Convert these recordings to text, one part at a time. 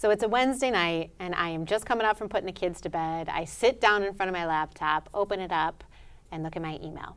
So it's a Wednesday night, and I am just coming up from putting the kids to bed. I sit down in front of my laptop, open it up, and look at my email.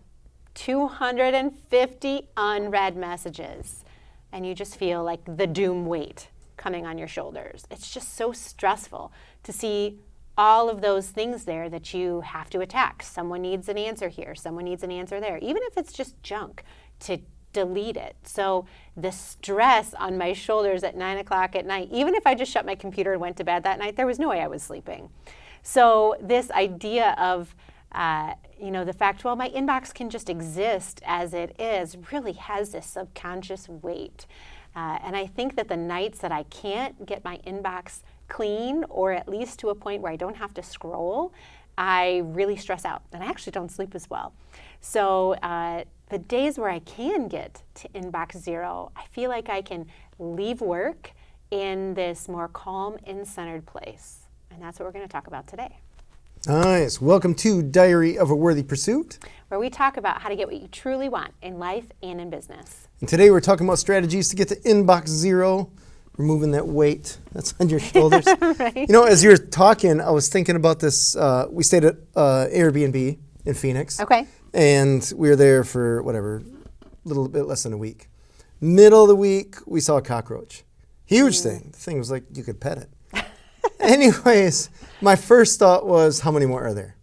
250 unread messages. And you just feel like the doom weight coming on your shoulders. It's just so stressful to see all of those things there that you have to attack. Someone needs an answer here. Someone needs an answer there. Even if it's just junk, to delete it. So the stress on my shoulders at 9 o'clock at night, even if I just shut my computer and went to bed that night, there was no way I was sleeping. So this idea of the fact, well, my inbox can just exist as it is, really has this subconscious weight. And I think that the nights that I can't get my inbox clean, or at least to a point where I don't have to scroll, I really stress out, and I actually don't sleep as well. So the days where I can get to inbox zero, I feel like I can leave work in this more calm and centered place. And that's what we're going to talk about today. Nice. Welcome to Diary of a Worthy Pursuit, where we talk about how to get what you truly want in life and in business. And today we're talking about strategies to get to inbox zero, removing that weight that's on your shoulders. Right. You know, as you're talking, I was thinking about this. We stayed at Airbnb in Phoenix. Okay. And we were there for, a little bit less than a week. Middle of the week, we saw a cockroach. Huge thing. The thing was like, you could pet it. Anyways, my first thought was, how many more are there?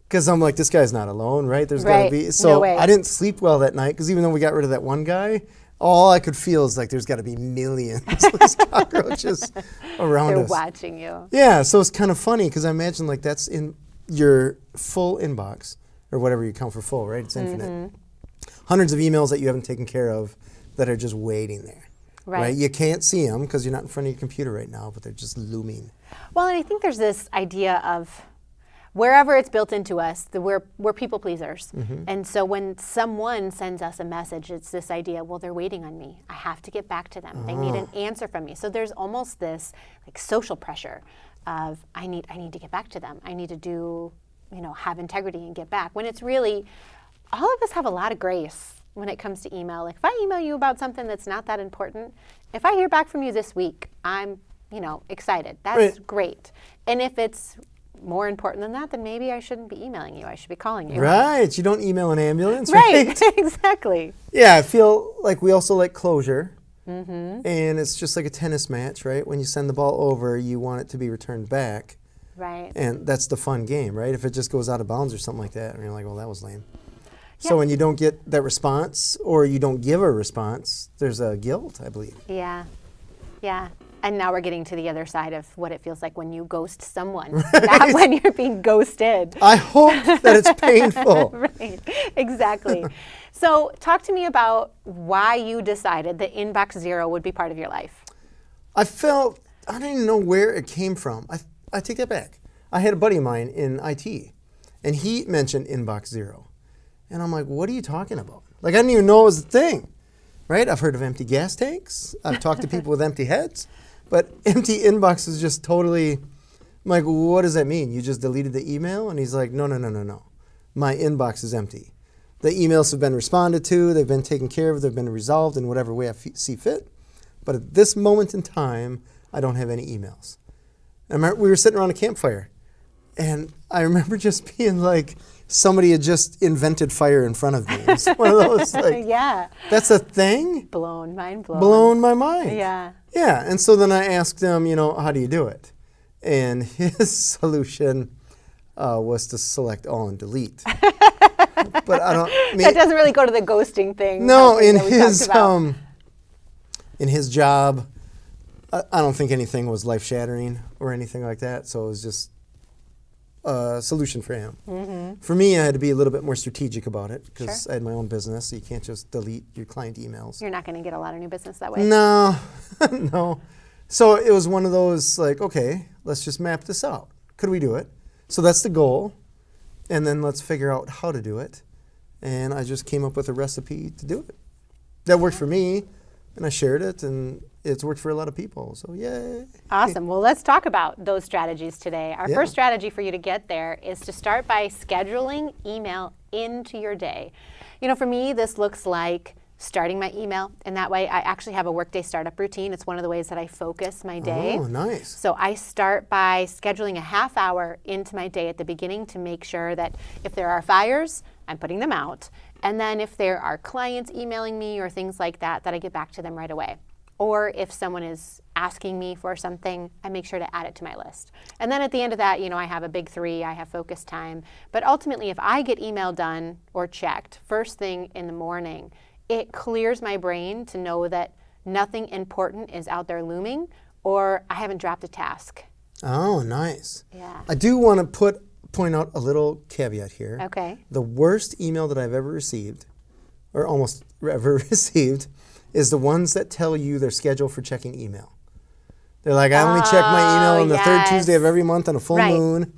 Because I'm like, this guy's not alone, right? There's got to be. So no way. I didn't sleep well that night because even though we got rid of that one guy, all I could feel is like there's got to be millions of these cockroaches around us. They're watching you. Yeah, so it's kind of funny because I imagine like that's in your full inbox or whatever you count for full, right? It's infinite. Hundreds of emails that you haven't taken care of that are just waiting there. Right. You can't see them because you're not in front of your computer right now, but they're just looming. Well, and I think there's this idea of wherever it's built into us, we're people pleasers. And so when someone sends us a message, it's this idea, well, they're waiting on me. I have to get back to them. They need an answer from me. So there's almost this like social pressure of I need to get back to them. I need to do, have integrity and get back. When it's really, all of us have a lot of grace when it comes to email. Like if I email you about something that's not that important, if I hear back from you this week, I'm, excited. That's great. And if it's more important than that, then maybe I shouldn't be emailing you. I should be calling you. Right. You don't email an ambulance, right? Right. Exactly. Yeah, I feel like we also like closure. And it's just like a tennis match, right? When you send the ball over, you want it to be returned back. Right. And that's the fun game, right? If it just goes out of bounds or something like that, and you're like, well, that was lame. Yeah. So when you don't get that response or you don't give a response, there's a guilt, I believe. Yeah. And now we're getting to the other side of what it feels like when you ghost someone, not when you're being ghosted. I hope that it's painful. Right, exactly. So talk to me about why you decided that inbox zero would be part of your life. I don't even know where it came from. I take that back. I had a buddy of mine in IT, and he mentioned inbox zero. And I'm like, what are you talking about? Like, I didn't even know it was a thing, right? I've heard of empty gas tanks. I've talked to people with empty heads. But empty inbox is just totally, I'm like, what does that mean? You just deleted the email? And he's like, no. My inbox is empty. The emails have been responded to. They've been taken care of. They've been resolved in whatever way I see fit. But at this moment in time, I don't have any emails. And we were sitting around a campfire. And I remember just being like, somebody had just invented fire in front of me. It was one of those, like, Yeah. That's a thing? Mind blown. Blown my mind. Yeah. Yeah, and so then I asked him, how do you do it? And his solution was to select all and delete. But that doesn't really go to the ghosting thing. No, in his job, I don't think anything was life-shattering or anything like that, so it was just a solution for him. For me, I had to be a little bit more strategic about it because I had my own business, so you can't just delete your client emails. You're not going to get a lot of new business that way. No. So it was one of those like, okay, let's just map this out. Could we do it? So that's the goal. And then let's figure out how to do it. And I just came up with a recipe to do it. That worked for me, and I shared it, and it's worked for a lot of people, so yay. Awesome. Well, let's talk about those strategies today. Our first strategy for you to get there is to start by scheduling email into your day. For me, this looks like starting my email. And that way I actually have a workday startup routine. It's one of the ways that I focus my day. Oh, nice. So I start by scheduling a half hour into my day at the beginning to make sure that if there are fires, I'm putting them out. And then if there are clients emailing me or things like that, that I get back to them right away. Or if someone is asking me for something, I make sure to add it to my list. And then at the end of that, I have a big 3, I have focus time. But ultimately, if I get email done or checked first thing in the morning, it clears my brain to know that nothing important is out there looming or I haven't dropped a task. Oh, nice. Yeah. I do want to point out a little caveat here. Okay. The worst email that I've ever received, or almost ever received, is the ones that tell you their schedule for checking email. They're like, I only check my email on the third Tuesday of every month on a full moon.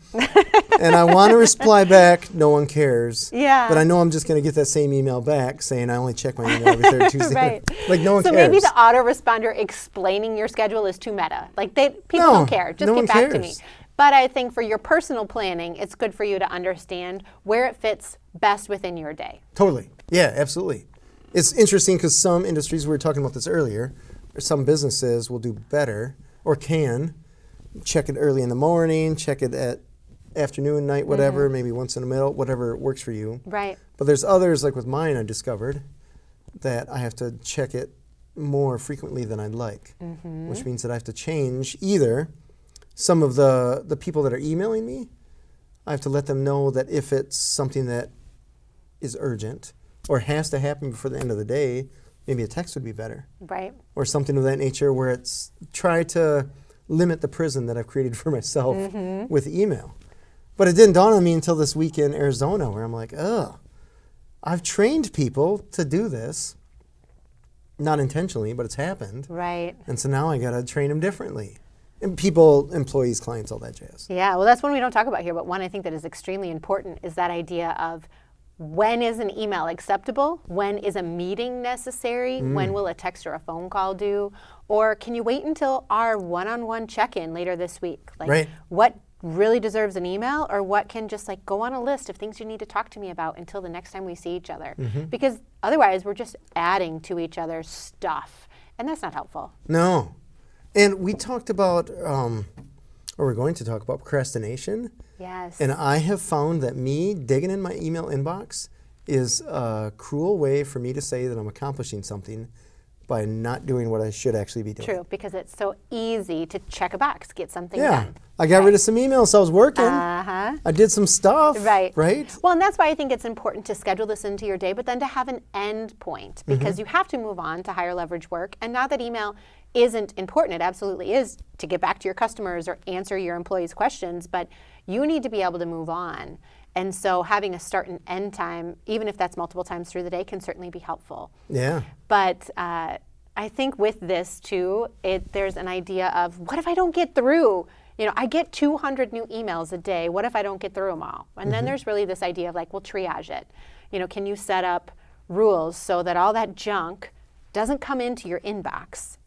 And I want to reply back, no one cares. Yeah. But I know I'm just going to get that same email back saying I only check my email every third Tuesday. Right. Like no one cares. So maybe the autoresponder explaining your schedule is too meta. Like people don't care. Just get back to me. But I think for your personal planning, it's good for you to understand where it fits best within your day. Totally. Yeah, absolutely. It's interesting because some industries, we were talking about this earlier, some businesses will do better or can check it early in the morning, check it at afternoon, night, whatever, maybe once in the middle, whatever works for you. Right. But there's others, like with mine, I discovered that I have to check it more frequently than I'd like, which means that I have to change either some of the people that are emailing me, I have to let them know that if it's something that is urgent or has to happen before the end of the day, maybe a text would be better. Right. Or something of that nature where it's try to limit the prison that I've created for myself with email. But it didn't dawn on me until this week in Arizona where I'm like, I've trained people to do this, not intentionally, but it's happened. Right. And so now I got to train them differently. And people, employees, clients, all that jazz. Yeah, well, that's one we don't talk about here, but one I think that is extremely important is that idea of when is an email acceptable? When is a meeting necessary? When will a text or a phone call do? Or can you wait until our one-on-one check-in later this week? Like, what really deserves an email or what can just like go on a list of things you need to talk to me about until the next time we see each other? Because otherwise we're just adding to each other's stuff, and that's not helpful. No. And we talked about, or we're going to talk about procrastination. Yes. And I have found that me digging in my email inbox is a cruel way for me to say that I'm accomplishing something by not doing what I should actually be doing. True, because it's so easy to check a box, get something done. I got rid of some emails, so I was working. Uh-huh. I did some stuff. Right. Right? Well, and that's why I think it's important to schedule this into your day, but then to have an end point, because you have to move on to higher leverage work. And not that email isn't important, it absolutely is to get back to your customers or answer your employees' questions, but you need to be able to move on. And so having a start and end time, even if that's multiple times through the day, can certainly be helpful. Yeah. But I think with this too, there's an idea of what if I don't get through? I get 200 new emails a day. What if I don't get through them all? And then there's really this idea of like, well, triage it. Can you set up rules so that all that junk doesn't come into your inbox?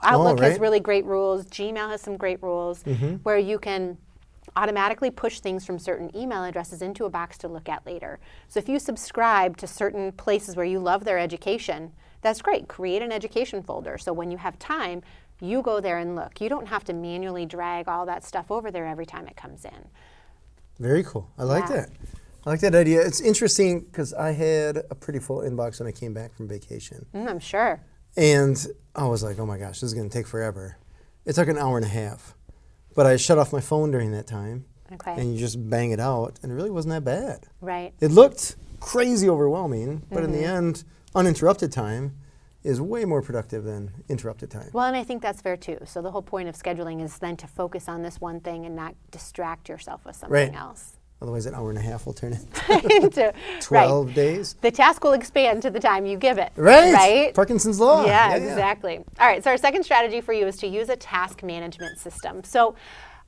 Outlook has really great rules. Gmail has some great rules where you can automatically push things from certain email addresses into a box to look at later. So if you subscribe to certain places where you love their education, that's great. Create an education folder. So when you have time, you go there and look. You don't have to manually drag all that stuff over there every time it comes in. Very cool. I like that. I like that idea. It's interesting because I had a pretty full inbox when I came back from vacation. I'm sure. And I was like, oh my gosh, this is going to take forever. It took an hour and a half. But I shut off my phone during that time. Okay. And you just bang it out. And it really wasn't that bad. Right. It looked crazy overwhelming. But in the end, uninterrupted time is way more productive than interrupted time. Well, and I think that's fair too. So the whole point of scheduling is then to focus on this one thing and not distract yourself with something else. Otherwise, an hour and a half will turn into 12 days. The task will expand to the time you give it. Right? Parkinson's Law. Yeah, exactly. All right, so our second strategy for you is to use a task management system. So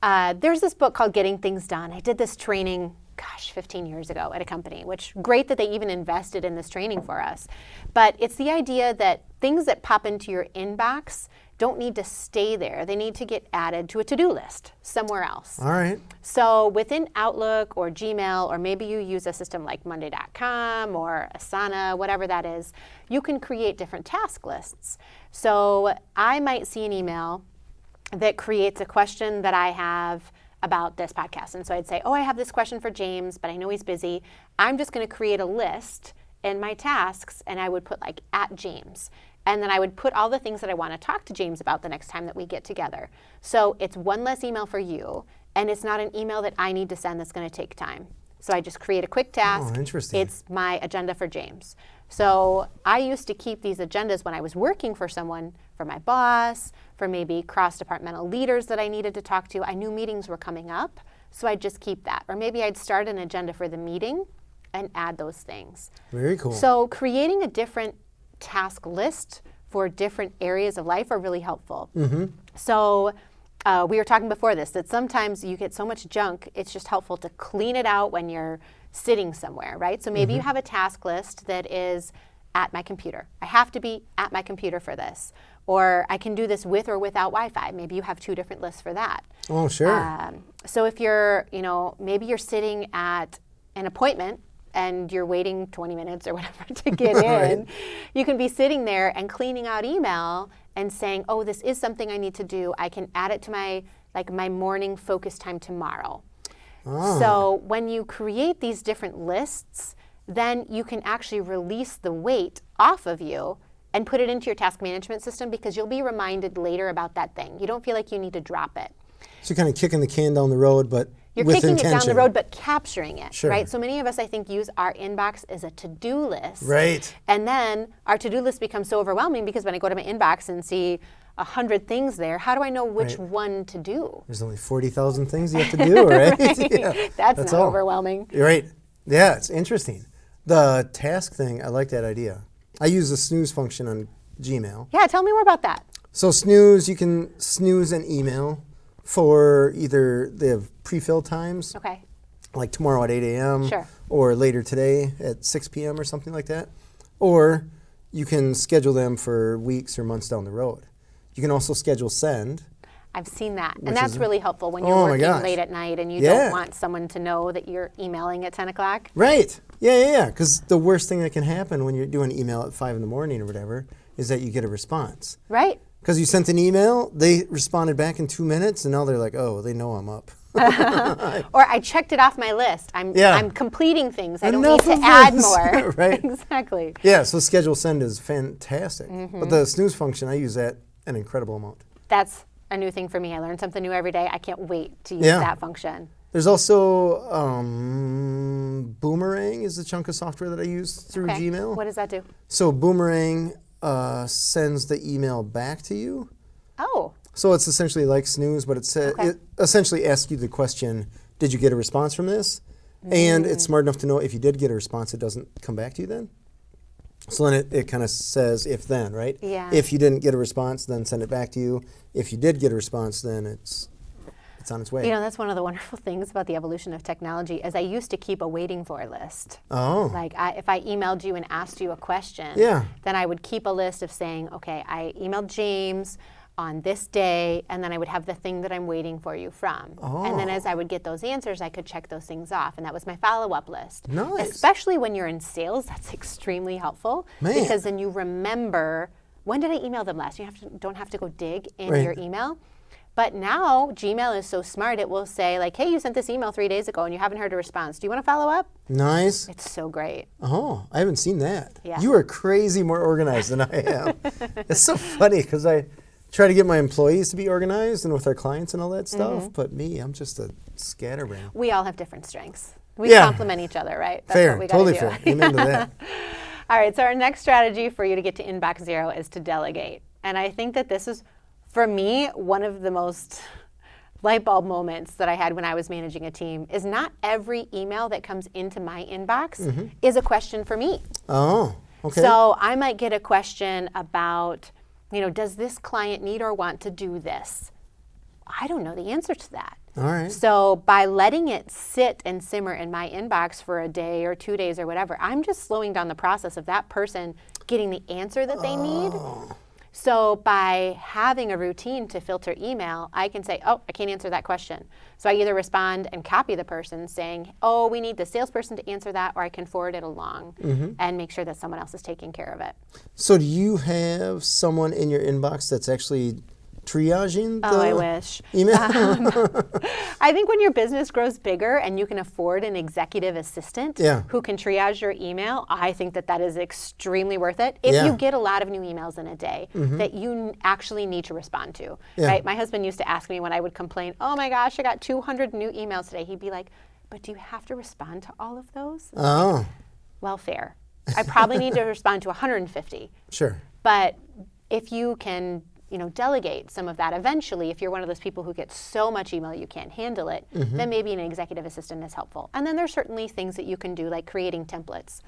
there's this book called Getting Things Done. I did this training, 15 years ago at a company, which great that they even invested in this training for us. But it's the idea that things that pop into your inbox don't need to stay there. They need to get added to a to-do list somewhere else. All right. So within Outlook or Gmail, or maybe you use a system like Monday.com or Asana, whatever that is, you can create different task lists. So I might see an email that creates a question that I have about this podcast. And so I'd say, I have this question for James, but I know he's busy. I'm just going to create a list in my tasks, and I would put like @James. And then I would put all the things that I want to talk to James about the next time that we get together. So it's one less email for you, and it's not an email that I need to send that's going to take time. So I just create a quick task. Oh, interesting. It's my agenda for James. So I used to keep these agendas when I was working for someone, for my boss, for maybe cross-departmental leaders that I needed to talk to. I knew meetings were coming up, so I'd just keep that. Or maybe I'd start an agenda for the meeting and add those things. Very cool. So creating a different task list for different areas of life are really helpful. Mm-hmm. So we were talking before this, that sometimes you get so much junk, it's just helpful to clean it out when you're sitting somewhere, right? So maybe you have a task list that is at my computer. I have to be at my computer for this. Or I can do this with or without Wi-Fi. Maybe you have two different lists for that. Oh, sure. So if you're, maybe you're sitting at an appointment and you're waiting 20 minutes or whatever to get in, you can be sitting there and cleaning out email and saying, this is something I need to do. I can add it to my morning focus time tomorrow. So when you create these different lists, then you can actually release the weight off of you and put it into your task management system, because you'll be reminded later about that thing. You don't feel like you need to drop it. So you're kind of kicking the can down the road, but you're with kicking intention. it down the road, but capturing it, Sure. right? So many of us, I think, use our inbox as a to-do list. Right. And then our to-do list becomes so overwhelming, because when I go to my inbox and see 100 things there, how do I know which one to do? There's only 40,000 things you have to do, right? Yeah, that's not all. overwhelming. You're right. Yeah, it's interesting. The task thing, I like that idea. I use the snooze function on Gmail. Yeah, tell me more about that. So snooze, you can snooze an email for either they have pre-filled times, Okay. like tomorrow at 8 a.m. Sure. or later today at 6 p.m. or something like that. Or you can schedule them for weeks or months down the road. You can also schedule send. I've seen that. Which And that's is- really helpful when you're Oh my working gosh. late at night and you Yeah. don't want someone to know that you're emailing at 10 o'clock. Right. Yeah. Because the worst thing that can happen when you're doing email at 5 in the morning or whatever is that you get a response. Right. Because you sent an email, they responded back in 2 minutes, and now they're like, they know I'm up. Or I checked it off my list. I'm completing things. I don't Enough need of to add this. more. Right. Exactly. Yeah, so schedule send is fantastic. But the snooze function, I use that an incredible amount. That's a new thing for me. I learn something new every day. I can't wait to use Yeah. that function. There's also Boomerang is a chunk of software that I use through Gmail. What does that do? So Boomerang sends the email back to you. Oh. So it's essentially like snooze, but it essentially asks you the question, did you get a response from this? And it's smart enough to know if you did get a response, it doesn't come back to you then. So then it kind of says if then, right? Yeah. If you didn't get a response, then send it back to you. If you did get a response, then it's on its way. That's one of the wonderful things about the evolution of technology is I used to keep a waiting for list. Oh. Like if I emailed you and asked you a question, then I would keep a list of saying, okay, I emailed James on this day, and then I would have the thing that I'm waiting for you from. And then as I would get those answers, I could check those things off, and that was my follow-up list. Nice. Especially when you're in sales, that's extremely helpful. Man. Because then you remember, when did I email them last? You don't have to go dig in your email. But now Gmail is so smart, it will say like, hey, you sent this email 3 days ago and you haven't heard a response. Do you want to follow up? Nice. It's so great. Oh, I haven't seen that. Yeah. You are crazy more organized than I am. It's so funny because I try to get my employees to be organized and with our clients and all that stuff, but me, I'm just a scatterbrain. We all have different strengths. We complement each other, right? That's Fair, what we gotta totally do. fair. Amen to that. All right, so our next strategy for you to get to inbox zero is to delegate. And I think that this is, for me, one of the most light bulb moments that I had when I was managing a team is not every email that comes into my inbox is a question for me. Oh, okay. So I might get a question about, does this client need or want to do this? I don't know the answer to that. All right. So by letting it sit and simmer in my inbox for a day or 2 days or whatever, I'm just slowing down the process of that person getting the answer that they need. So by having a routine to filter email, I can say, oh, I can't answer that question. So I either respond and copy the person saying, oh, we need the salesperson to answer that, or I can forward it along and make sure that someone else is taking care of it. So do you have someone in your inbox that's actually triaging the I wish. email? I think when your business grows bigger and you can afford an executive assistant who can triage your email, I think that is extremely worth it. If you get a lot of new emails in a day that you actually need to respond to, right? My husband used to ask me when I would complain, oh my gosh, I got 200 new emails today. He'd be like, but do you have to respond to all of those? Oh. Well, fair. I probably need to respond to 150. Sure. But if you can delegate some of that eventually, if you're one of those people who gets so much email you can't handle it, then maybe an executive assistant is helpful. And then there's certainly things that you can do, like creating templates.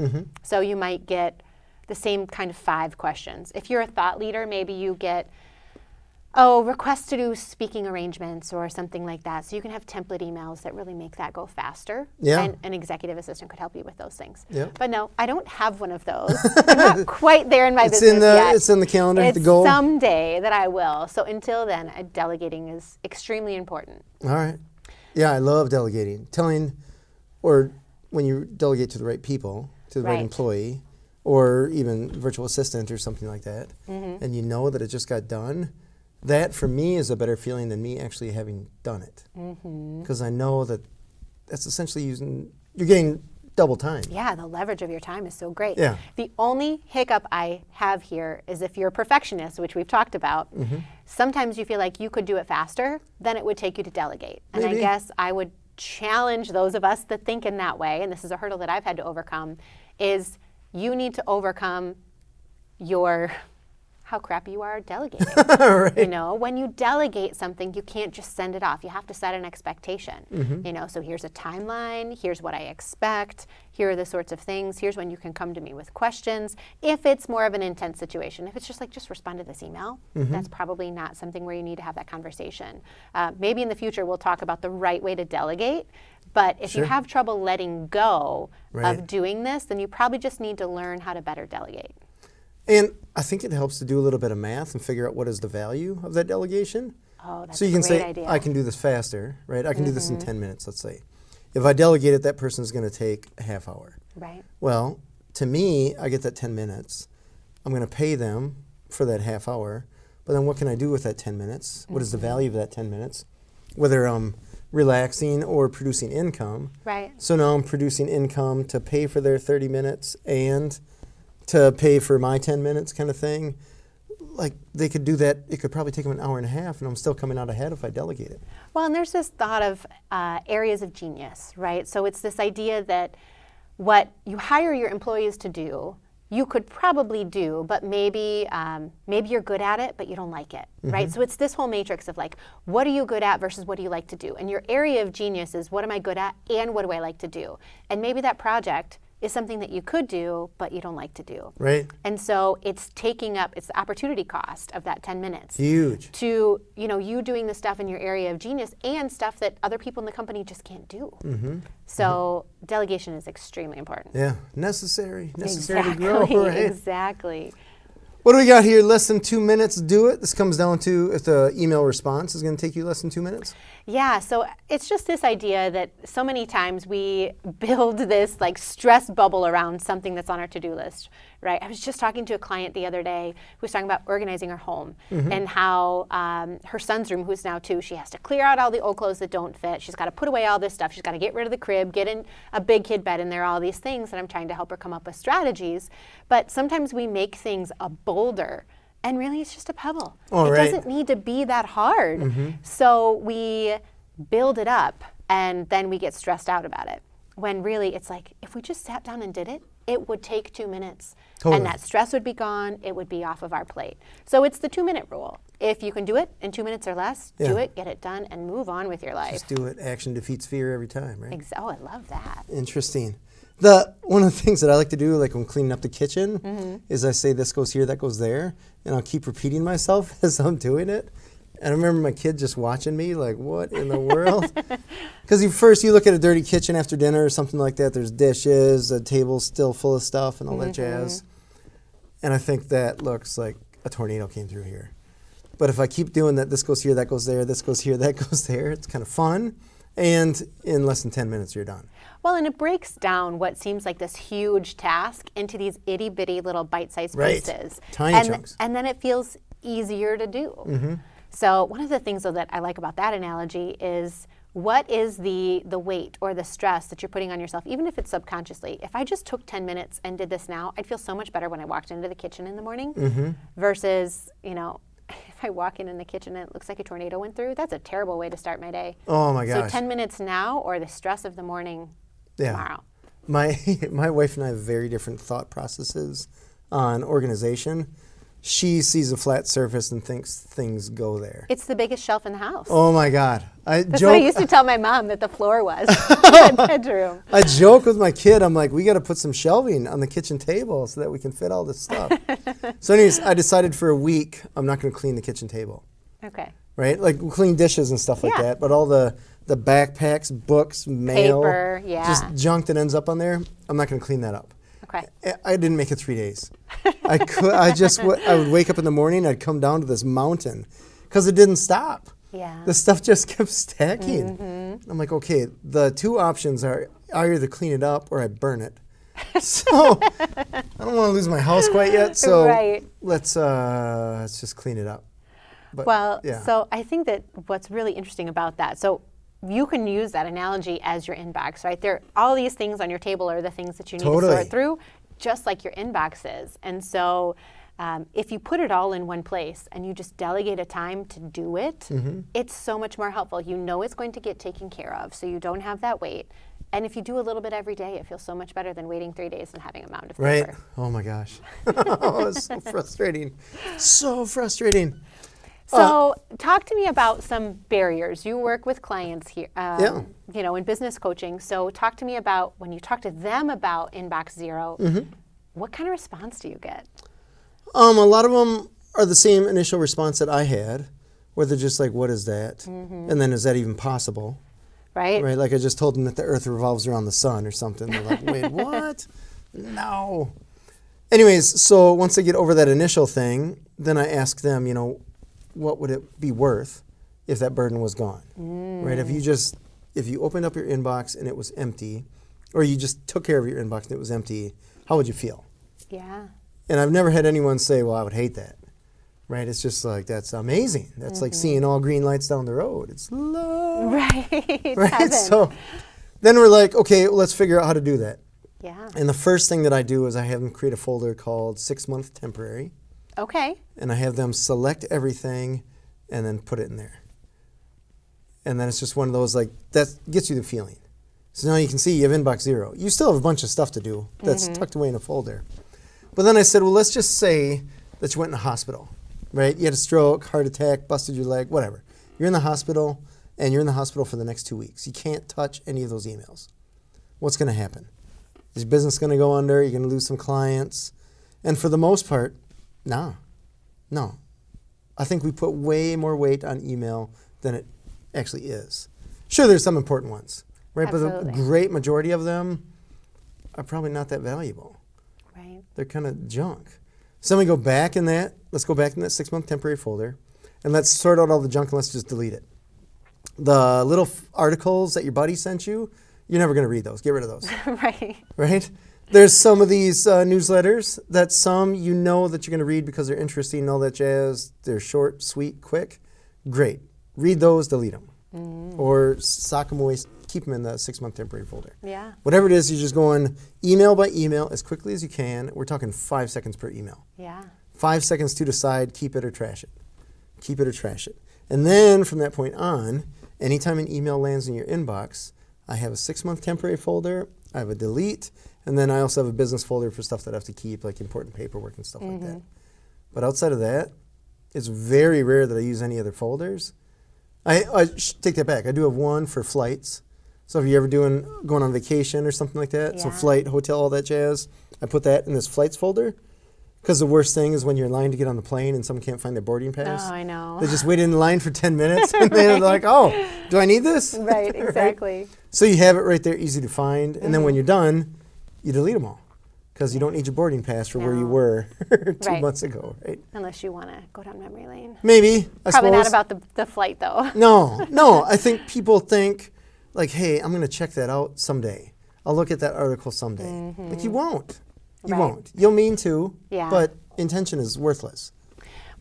So you might get the same kind of 5 questions. If you're a thought leader, maybe you get, requests to do speaking arrangements or something like that. So you can have template emails that really make that go faster. Yeah. And an executive assistant could help you with those things. Yeah. But no, I don't have one of those. I'm not quite there in my business yet. It's in the calendar, It's the goal. someday that I will. So until then, delegating is extremely important. All right. Yeah, I love delegating. Or when you delegate to the right people, to the right employee, or even virtual assistant or something like that, and you know that it just got done, that for me is a better feeling than me actually having done it. Because I know that's essentially you're getting double time. Yeah, the leverage of your time is so great. Yeah. The only hiccup I have here is if you're a perfectionist, which we've talked about, sometimes you feel like you could do it faster than it would take you to delegate. And I guess I would challenge those of us that think in that way, and this is a hurdle that I've had to overcome, is you need to overcome how crappy you are delegating. Right. When you delegate something, you can't just send it off. You have to set an expectation. So here's a timeline, here's what I expect, here are the sorts of things, here's when you can come to me with questions. If it's more of an intense situation, if it's just respond to this email, that's probably not something where you need to have that conversation. Maybe in the future we'll talk about the right way to delegate, but if you have trouble letting go of doing this, then you probably just need to learn how to better delegate. And I think it helps to do a little bit of math and figure out what is the value of that delegation. Oh, that's so you can say, idea. I can do this faster, right? I can do this in 10 minutes, let's say. If I delegate it, that person's going to take a half hour. Right. Well, to me, I get that 10 minutes. I'm going to pay them for that half hour. But then what can I do with that 10 minutes? What is the value of that 10 minutes? Whether I'm relaxing or producing income. Right. So now I'm producing income to pay for their 30 minutes and to pay for my 10 minutes kind of thing. Like they could do that. It could probably take them an hour and a half, and I'm still coming out ahead if I delegate it. Well, and there's this thought of areas of genius, right? So it's this idea that what you hire your employees to do, you could probably do, but maybe you're good at it, but you don't like it, right? So it's this whole matrix of like, what are you good at versus what do you like to do? And your area of genius is what am I good at and what do I like to do? And maybe that project is something that you could do, but you don't like to do. Right. And so it's taking up, it's the opportunity cost of that 10 minutes. Huge. To, you doing the stuff in your area of genius and stuff that other people in the company just can't do. So delegation is extremely important. Yeah, necessary to grow, right? Exactly. What do we got here? Less than 2 minutes, do it. This comes down to if the email response is going to take you less than 2 minutes. Yeah, so it's just this idea that so many times we build this like stress bubble around something that's on our to-do list, right? I was just talking to a client the other day who was talking about organizing her home and how her son's room, who's now 2, she has to clear out all the old clothes that don't fit. She's got to put away all this stuff. She's got to get rid of the crib, get in a big kid bed in there, all these things. And I'm trying to help her come up with strategies. But sometimes we make things a boulder. And really, it's just a pebble. It doesn't need to be that hard. So we build it up, and then we get stressed out about it. When really, it's like, if we just sat down and did it, it would take 2 minutes. Totally. And that stress would be gone. It would be off of our plate. So it's the 2-minute rule. If you can do it in 2 minutes or less, do it, get it done, and move on with your life. Just do it. Action defeats fear every time, right? Oh, I love that. Interesting. One of the things that I like to do, like when cleaning up the kitchen, is I say this goes here, that goes there, and I'll keep repeating myself as I'm doing it. And I remember my kid just watching me like, what in the world? Because first you look at a dirty kitchen after dinner or something like that. There's dishes, the table's still full of stuff and all that jazz. And I think that looks like a tornado came through here. But if I keep doing that, this goes here, that goes there, this goes here, that goes there, it's kind of fun. And in less than 10 minutes, you're done. Well, and it breaks down what seems like this huge task into these itty-bitty little bite-sized pieces. Tiny chunks. And then it feels easier to do. So one of the things, though, that I like about that analogy is what is the weight or the stress that you're putting on yourself, even if it's subconsciously. If I just took 10 minutes and did this now, I'd feel so much better when I walked into the kitchen in the morning versus, if I walk in the kitchen and it looks like a tornado went through, that's a terrible way to start my day. Oh, my gosh. So 10 minutes now or the stress of the morning tomorrow. My wife and I have very different thought processes on organization. She sees a flat surface and thinks things go there. It's the biggest shelf in the house. Oh, my God. That's what I used to tell my mom that the floor was in my bedroom. I joke with my kid. I'm like, we got to put some shelving on the kitchen table so that we can fit all this stuff. So anyways, I decided for a week I'm not going to clean the kitchen table. Okay. Right? Like clean dishes and stuff like that. But all the backpacks, books, mail, paper, just junk that ends up on there, I'm not going to clean that up. Okay. I didn't make it 3 days. I would wake up in the morning, I'd come down to this mountain because it didn't stop. Yeah. The stuff just kept stacking. I'm like, okay, the two options are I either clean it up or I burn it. So I don't want to lose my house quite yet. So let's just clean it up. But, so I think that what's really interesting about that, so you can use that analogy as your inbox, right? There, all these things on your table are the things that you need to sort through, just like your inbox is. And so if you put it all in one place and you just delegate a time to do it, it's so much more helpful. You know it's going to get taken care of, so you don't have that weight. And if you do a little bit every day, it feels so much better than waiting 3 days and having a mound of paper. Right. Oh, my gosh. It's so frustrating. So frustrating. So talk to me about some barriers. You work with clients here, in business coaching. So talk to me about when you talk to them about Inbox Zero, what kind of response do you get? A lot of them are the same initial response that I had, where they're just like, what is that? And then is that even possible? Right. Right. Like I just told them that the earth revolves around the sun or something. They're like, wait, what? No. Anyways, so once they get over that initial thing, then I ask them, what would it be worth if that burden was gone? Right? If you opened up your inbox and it was empty, or you just took care of your inbox and it was empty, how would you feel? Yeah. And I've never had anyone say, well, I would hate that. Right? It's just like, that's amazing. That's like seeing all green lights down the road. It's love. Right. Right? So then we're like, okay, well, let's figure out how to do that. Yeah. And the first thing that I do is I have them create a folder called 6-month temporary. Okay. And I have them select everything and then put it in there. And then it's just one of those, like, that gets you the feeling. So now you can see you have inbox zero. You still have a bunch of stuff to do that's tucked away in a folder. But then I said, well, let's just say that you went in the hospital, right? You had a stroke, heart attack, busted your leg, whatever. You're in the hospital, and you're in the hospital for the next 2 weeks. You can't touch any of those emails. What's going to happen? Is your business going to go under? You're going to lose some clients? And for the most part, no. I think we put way more weight on email than it actually is. Sure, there's some important ones, right? Absolutely. But the great majority of them are probably not that valuable. Right. They're kind of junk. So then we go back in that. Let's go back in that 6-month temporary folder, and let's sort out all the junk and let's just delete it. The little articles that your buddy sent you, you're never going to read those. Get rid of those. Right. Right? There's some of these newsletters that some you know that you're going to read because they're interesting and all that jazz. They're short, sweet, quick. Great. Read those, delete them. Or sock them away, keep them in the 6-month temporary folder. Yeah. Whatever it is, you're just going email by email as quickly as you can. We're talking 5 seconds per email. Yeah. 5 seconds to decide, keep it or trash it. Keep it or trash it. And then from that point on, anytime an email lands in your inbox, I have a 6-month temporary folder, I have a delete, and then I also have a business folder for stuff that I have to keep, like important paperwork and stuff like that. But outside of that, it's very rare that I use any other folders. I take that back. I do have one for flights. So if you're ever going on vacation or something like that, so flight, hotel, all that jazz, I put that in this flights folder. Because the worst thing is when you're in line to get on the plane and someone can't find their boarding pass. Oh, I know. They just waited in line for 10 minutes and they're like, oh, do I need this? Right, exactly. Right? So you have it right there, easy to find. And then when you're done, you delete them all. Because you don't need your boarding pass for where you were 2 months ago, right? Unless you want to go down memory lane. Maybe, I Probably suppose. not about the flight, though. No. I think people think, like, hey, I'm going to check that out someday. I'll look at that article someday. Like, you won't. You won't. You'll mean to, but intention is worthless.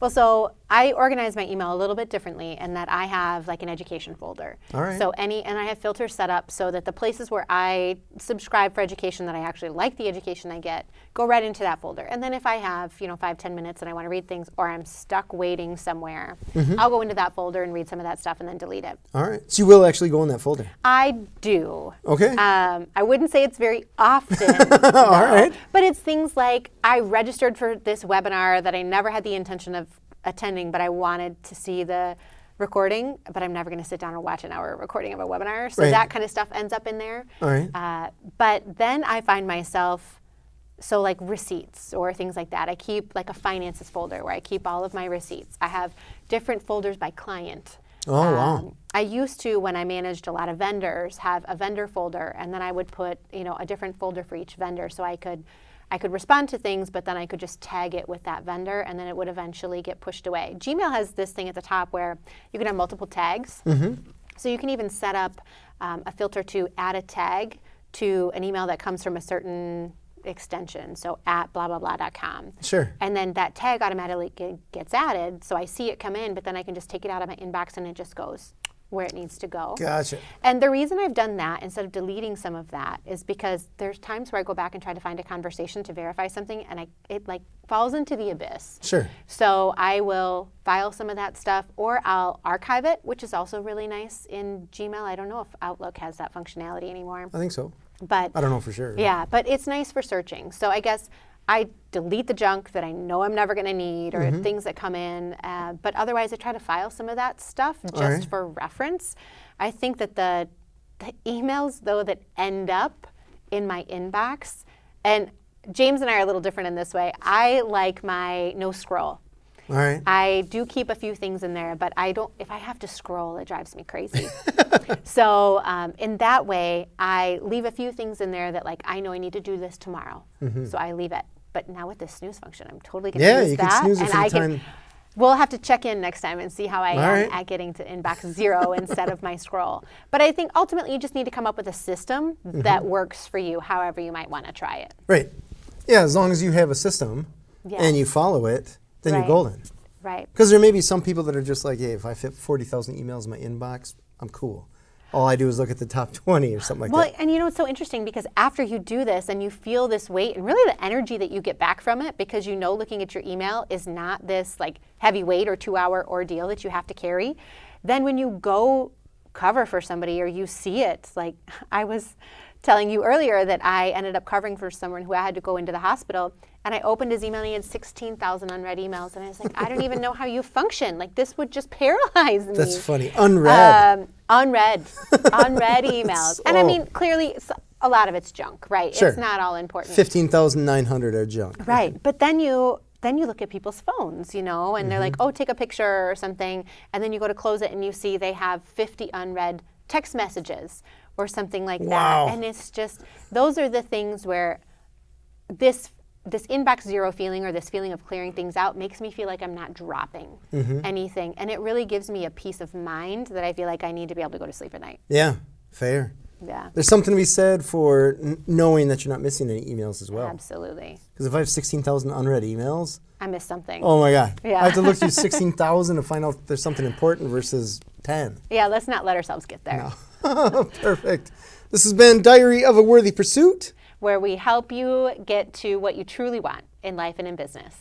Well, so I organize my email a little bit differently in that I have like an education folder. All right. So and I have filters set up so that the places where I subscribe for education that I actually like the education I get go right into that folder. And then if I have, 5-10 minutes and I want to read things or I'm stuck waiting somewhere, I'll go into that folder and read some of that stuff and then delete it. All right. So you will actually go in that folder? I do. Okay. I wouldn't say it's very often. All right. But it's things like I registered for this webinar that I never had the intention of attending, but I wanted to see the recording, but I'm never going to sit down and watch an hour recording of a webinar. So that kind of stuff ends up in there. All right. But then I find myself, so like receipts or things like that. I keep like a finances folder where I keep all of my receipts. I have different folders by client. Oh, wow. I used to, when I managed a lot of vendors, have a vendor folder, and then I would put, a different folder for each vendor so I could respond to things, but then I could just tag it with that vendor, and then it would eventually get pushed away. Gmail has this thing at the top where you can have multiple tags. So you can even set up a filter to add a tag to an email that comes from a certain extension, so at blah, blah, blah.com. Sure. And then that tag automatically gets added, so I see it come in, but then I can just take it out of my inbox and it just goes where it needs to go. Gotcha. And the reason I've done that instead of deleting some of that is because there's times where I go back and try to find a conversation to verify something and it like falls into the abyss. Sure. So I will file some of that stuff or I'll archive it, which is also really nice in Gmail. I don't know if Outlook has that functionality anymore. I think so. But I don't know for sure. Yeah, but it's nice for searching. So I guess I delete the junk that I know I'm never going to need or things that come in. But otherwise, I try to file some of that stuff just for reference. I think that the emails, though, that end up in my inbox, and James and I are a little different in this way. I like my no scroll. All right. I do keep a few things in there, but I don't. If I have to scroll, it drives me crazy. So in that way, I leave a few things in there that like I know I need to do this tomorrow, so I leave it. But now with this snooze function, I'm totally going to use that. Yeah, you can snooze it and for the time. We'll have to check in next time and see how I am at getting to inbox 0 instead of my scroll. But I think ultimately you just need to come up with a system that works for you, however you might want to try it. Right. Yeah, as long as you have a system and you follow it, then you're golden. Right. Because there may be some people that are just like, hey, if I fit 40,000 emails in my inbox, I'm cool. All I do is look at the top 20 or something like that. Well, and it's so interesting because after you do this and you feel this weight and really the energy that you get back from it, because looking at your email is not this like heavy weight or 2-hour ordeal that you have to carry, then when you go cover for somebody or you see it, like I was telling you earlier that I ended up covering for someone who I had to go into the hospital, and I opened his email and he had 16,000 unread emails, and I was like, I don't even know how you function. Like this would just paralyze me. That's funny. Unread. Unread emails. And I mean, clearly a lot of it's junk, right? Sure. It's not all important. 15,900 are junk. Right. But then you look at people's phones, and they're like, oh, take a picture or something, and then you go to close it and you see they have 50 unread text messages or something like that. And it's just, those are the things where this inbox 0 feeling or this feeling of clearing things out makes me feel like I'm not dropping anything. And it really gives me a peace of mind that I feel like I need to be able to go to sleep at night. Yeah, fair. Yeah. There's something to be said for knowing that you're not missing any emails as well. Absolutely. Because if I have 16,000 unread emails, I missed something. Oh my God. Yeah. I have to look through 16,000 to find out if there's something important versus 10. Yeah, let's not let ourselves get there. No. Perfect. This has been Diary of a Worthy Pursuit, where we help you get to what you truly want in life and in business.